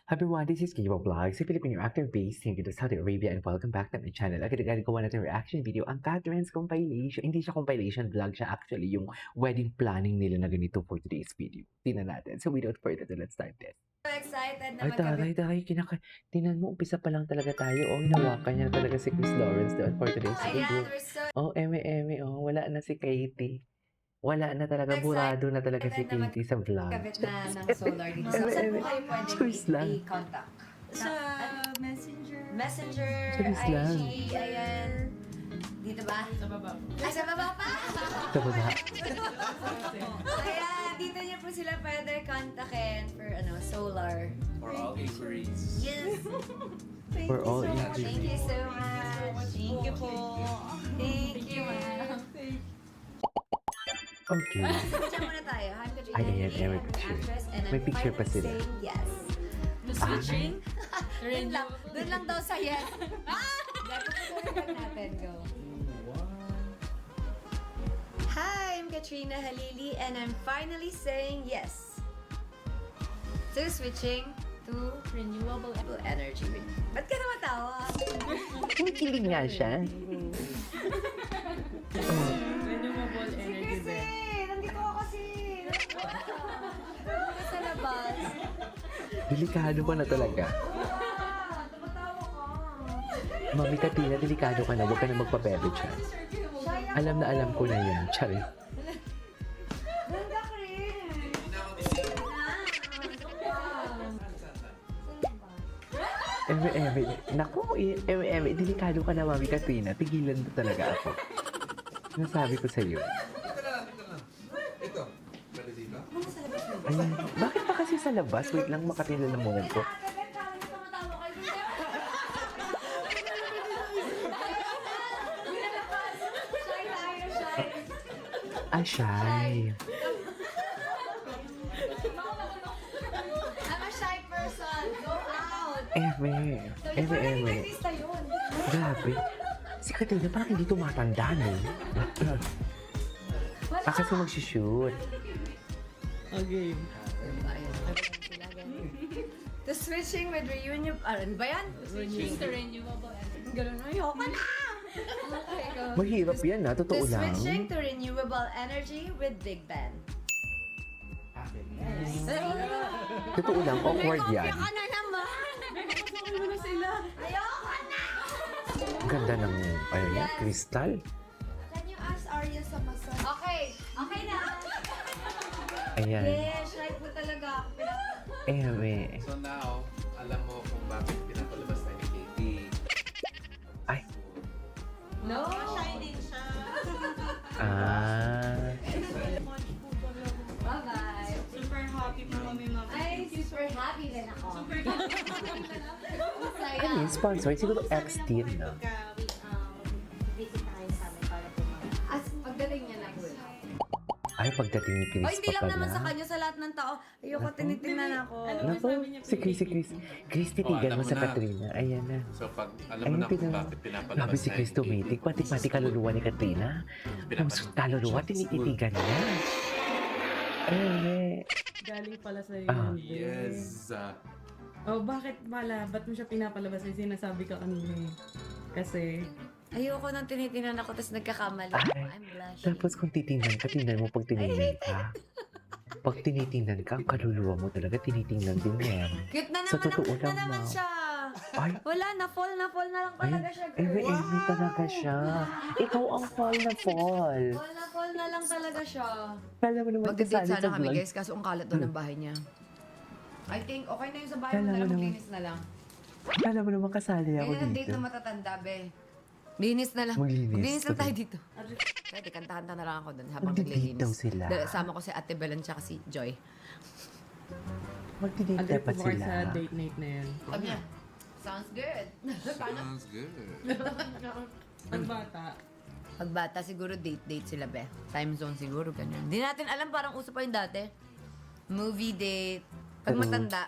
Hi everyone, this is Kiyo Vlog, si Filipino actor based here to Saudi Arabia and welcome back to my channel. Agad-agad gawa natin reaction video ang Catherine's compilation. Hindi siya compilation vlog siya actually yung wedding planning nila na ganito for today's video. Tingnan natin. So without further ado, let's start this. So excited na Ay taray, tingnan mo, umpisa pa lang talaga tayo. Oh, hinawakan niya talaga si Chris Lawrence doon for today's video. Ayan, we're so Oh, wala na si Katie. Wala na talaga, Excited burado na talaga si na Katie sa vlog. kabit na ng solar dito. So, saan po kayo pwede Choice lang. i-contact? Sa Messenger. Messenger, Choice IG, lang. ayan. Dito ba? Sa baba. Ay, sa baba pa! Ito ba? Ayan, dito niyo po sila pwede kontakin for solar. For all inquiries. Yes! For all Thank you so much. Thank you po. Thank you. Okay. Picture muna tayo. I'm Katrina Ay, ayan, Lee, may I'm an picture. actress and I'm May picture pa finally sila. saying yes. Switching. Doon lang daw sa yes. Dapat natin. Go. Hi, I'm Katrina Halili and I'm finally saying yes to switching to Renewable energy. Ba't ka naman tawa? Kinikilig nga siya. Renewable energy Kasi, nandito ako kasi. Ako sa labas. Delikado ka na talaga. Tumatawa ka. Mami Katina, delikado ka na. Huwag ka na magpabebe siya. Alam na alam ko na yan. Charis. Ganda, Chris. Naku, delikado ka na, Mami Katina. Tigilan mo talaga ako. Nasabi ko sa'yo. Dito lang. Ito. Pwede dito? Ayan. Bakit pa kasi sa labas? Wait lang, Makatina na muna ko. Ah, shy. I'm a shy person. Go out. Eme. Grabe. Si Katina parang hindi tumatanda, no? Kasi mag-shoot. Okay. The switching with reunion... Ano ba yan? Switching to renewable energy. Ganun, ayoko na! Okay, go. Mahirap yan, ha? Totoo The lang. switching to renewable energy with Big Ben. Totoo lang, awkward yan. Ka na naman! Ayoko na! Ganda ng, ano yan, crystal. Can you ask Arya sa massage? Okay! Okay na! Ayan. Yes, right mo talaga ako. Eme. So now, alam mo kung bakit pinapalabas tayo ni Katie. Ay. No! Shining siya. Ah. Bye-bye! Super happy po kami, mama. Ay, super happy din ako. Super happy. Masaya. Ano yun, sponsor? Siguro X-Teen, no? Visit tayo sa amin para po As pagdating niya na po. Ay, pagdating ni Chris Oh, hindi pa lang naman sa pala. kanya, sa lahat ng tao. Ayoko, tinitingnan ako. Naku, si Chris. Chris, titigan mo alam mo sa na. Katrina. Ayan na. So pag alam mo Ayun, na kung tingnan mo. bakit pinapalabas Grabe si tayo Chris ni Katie. tumitig. Pati kaluluwa ni Katrina. Ang kaluluwa, tinititigan niya. Galing pala sa Ah. Yes. Oh, bakit pala? Ba't mo siya pinapalabas? Yung sinasabi ka kanina eh. Kasi, Ayoko nang tinitingnan ako, tapos nagkakamali Ay, ako. I'm blushing. Tapos kung titingnan ka, tingnan mo pag tinitingnan ka. Pag tinitingnan ka, ang kaluluwa mo talaga tinitingnan din yan. Cute na Sa naman, totoo cute na lang naman na. siya. Ay, Wala, na-fall na lang talaga siya, girl. Eme talaga siya. Ikaw ang fall na fall. Fall na lang talaga siya. Kala mo naman Mag-date kasali sana sa kami, vlog. guys, kaso ang kalat doon ng bahay niya. I think, okay na yun sa bahay mo Kala na mo lang, naman. maglinis na lang. Kala mo naman kasali ako Kaya date dito. na matatanda, be. Linis na lang. Maglinis. Maglinis na tayo dito. Pwede, kantahan na lang ako doon habang Magdi-date naglilinis. daw sila. Sama ko si Ate Belen tsaka si Joy. Magdi-date agree dapat po kayo sila. sa date night na yan. Sabi niya, sounds good. Sounds good. Pagbata, Pagbata siguro date sila, be. Time zone siguro, ganyan. Hindi natin alam, parang uso pa yung dati. Movie date. Pag Pero- matanda.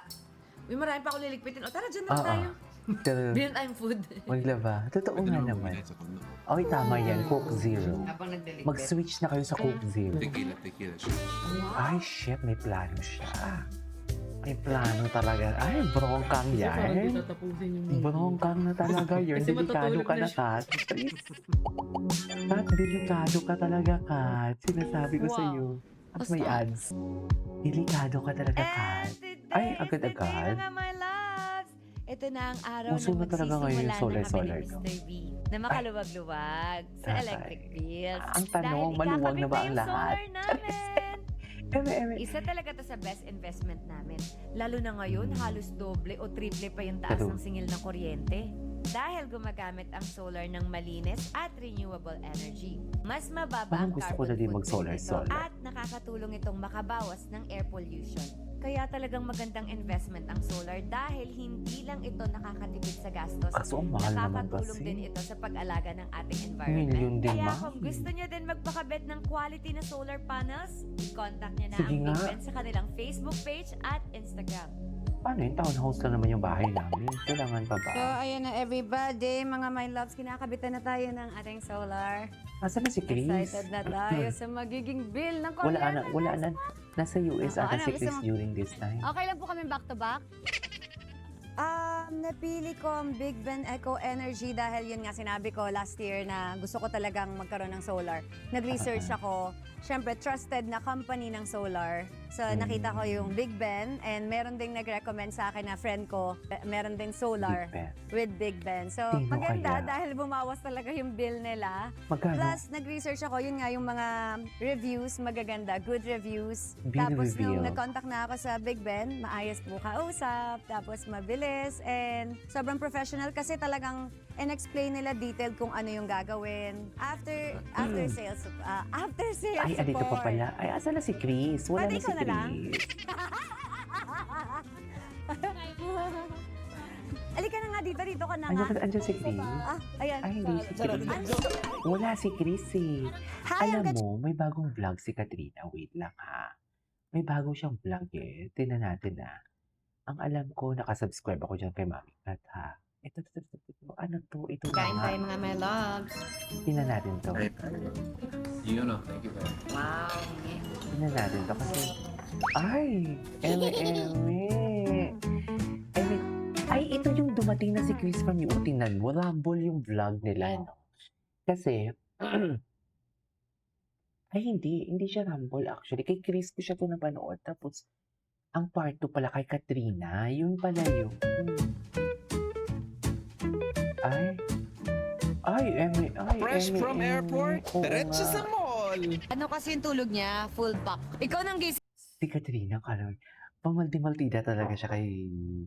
Uy, marami pa ako liligpitin. O, tara, dyan na Oo. tayo. Pero, Bilhin tayong food. maglaba. Totoo nga naman. Okay, tama yan. Coke Zero. Habang nagdeligpit. Mag-switch na kayo sa Coke Zero. Tequila siya. Ay, shit. May plano siya. Ay, plano talaga. Ay, brongkang Kasi parang di yan. tatapusin yung movie. Brongkang na talaga yun. Kasi Delikado matutulog ka na na, siya. Kat. Kat, delikado ka talaga, Kat. Sinasabi ko Wow. sa'yo. At may Basta. ads. Delikado ka talaga, Kat. today Ay, is the agad-agad. day, mga my loves! Ito na ang araw Uso na na talaga ngayon yung magsisimula na kami solar-solar, ni no? Mr. B na makaluwag-luwag sa Tatay. electric bills. Ang tanong, Dahil maluwag na ikakabit ba ang yung lahat? solar namin! Eme. Isa talaga to sa best investment namin. Lalo na ngayon, halos doble o triple pa yung taas True. ng singil ng kuryente. Dahil gumagamit ang solar ng malinis at renewable energy. Mas mababa Parang ang gusto ko na carbon din footprint mag-solar-solar. nito at nakakatulong itong makabawas ng air pollution. Kaya talagang magandang investment ang solar dahil hindi lang ito nakakatipid sa gastos. Kaso ang mahal naman Nakakatulong kasi. din ito sa pag-alaga ng ating environment. Million din, Kaya ma'am. kung gusto nyo din magpakabit ng quality na solar panels, contact nyo na Sige ang nga. Big Ben sa kanilang Facebook page at Instagram. Paano yun? Townhouse lang naman yung bahay namin. Kailangan pa ba? So, ayan na everybody, mga my loves, kinakabitan na tayo ng ating solar. Nasaan na si Chris? Excited na tayo sa magiging bill ng Wala kuryente. na. Nasa US Oo, ata ano, si gusto Chris mo- during this time. Okay lang po kami back to back? Napili ko ang Big Ben Eco Energy dahil yun nga sinabi ko last year na gusto ko talagang magkaroon ng solar. Nag-research ako. Siyempre, trusted na company ng solar. So, nakita ko yung Big Ben and meron ding nag-recommend sa akin na friend ko, meron ding solar Big Ben. with Big Ben. So, Sino maganda kaya? dahil bumawas talaga yung bill nila. Magkano? Plus, nag-research ako, yun nga, yung mga reviews, magaganda, good reviews. Bill Tapos, review. nung nag-contact na ako sa Big Ben, maayos po kausap, tapos mabilis, and sobrang professional kasi talagang in-explain nila detailed kung ano yung gagawin. After sales Ay, support. andito pa pala. Ay, asa na si Chris? Wala Pwede na si ikaw na lang? Chris. Alika na nga dito ka na nga. Andyan si Chris. Ayan. Ay, hindi si Chris. Wala si Chris eh. Hi, Alam mo, may bagong vlog si Katrina. Wait lang ha. May bago siyang vlog eh. Tingnan natin na. Ang alam ko, nakasubscribe ako dyan kay Mami Kat ha. Ito. Ano to? Ito na Kain nga. tayo mga my loves. Tingnan natin to. You know, thank you very much. Wow. Tingnan natin to kasi... Ay! Eme. Ay, ito yung dumating na si Chris from you. Tingnan mo, Rumble yung vlog nila, no? Kasi... ay, hindi siya Rumble actually. Kay Chris ko siya ito napanood. Tapos, ang part 2 pala kay Katrina. Yun pala yung... Ay, Eme. Fresh from airport, Oo diretso nga. sa mall. Ano kasi yung tulog niya? Full pack. Ikaw nang gising. Si Katrina, kalor. Pamaldi-maldita talaga siya kay...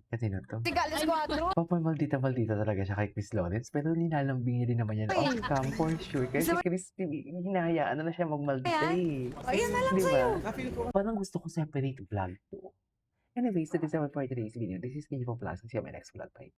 Kanino to? Alas 4. Papamaldita talaga siya kay Chris Lawrence, pero nilalambing niya din naman yan. Ay. Off-cam for sure. Kasi Chris, hinahayaan na siya magmaldita eh. Ayun na lang Di ba? sa'yo. Parang gusto ko separate vlog to. Anyways, that is our for today's video. This is Kenny from Plaza. See you on my next vlog. Bye.